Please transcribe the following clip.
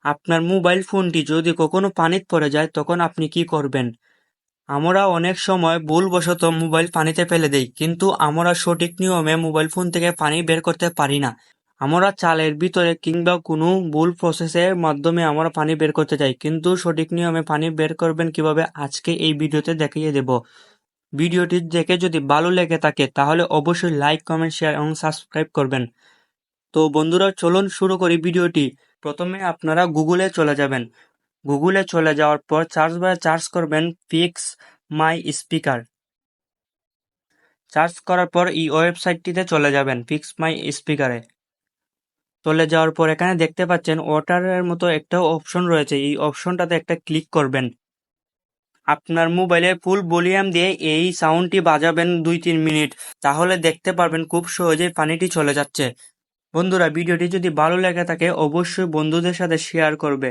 আপনার মোবাইল ফোনটি যদি কখনো পানিতে পড়ে যায় তখন আপনি কি করবেন? আমরা অনেক সময় ভুলবশত মোবাইল পানিতে ফেলে দেই, কিন্তু আমরা সঠিক নিয়মে মোবাইল ফোন থেকে পানি বের করতে পারি না। আমরা চালের ভিতরে কিংবা কোনো ভুল প্রসেসের মাধ্যমে আমরা পানি বের করতে চাই, কিন্তু সঠিক নিয়মে পানি বের করবেন কিভাবে আজকে এই ভিডিওতে দেখিয়ে দেব। ভিডিওটি দেখে যদি ভালো লেগে থাকে তাহলে অবশ্যই লাইক, কমেন্ট, শেয়ার এবং সাবস্ক্রাইব করবেন। তো বন্ধুরা, চলুন শুরু করি ভিডিওটি। প্রথমে আপনারা গুগলে চলে যাবেন। গুগলে চলে যাওয়ার পর সার্চ বারে সার্চ করবেন ফিক্স মাই স্পিকার। সার্চ করার পর এই ওয়েবসাইটটিতে চলে যাবেন, ফিক্স মাই স্পিকারে। চলে যাওয়ার পর এখানে দেখতে পাচ্ছেন ওয়াটারের মতো একটা অপশন রয়েছে, এই অপশনটাতে একটা ক্লিক করবেন। আপনার মোবাইলে ফুল ভলিউম দিয়ে এই সাউন্ডটি বাজাবেন 2-3 মিনিট, তাহলে দেখতে পারবেন খুব সহজেই পানিটি চলে যাচ্ছে। বন্ধুরা, ভিডিওটি যদি ভালো লেগে থাকে অবশ্যই বন্ধুদের সাথে শেয়ার করবে।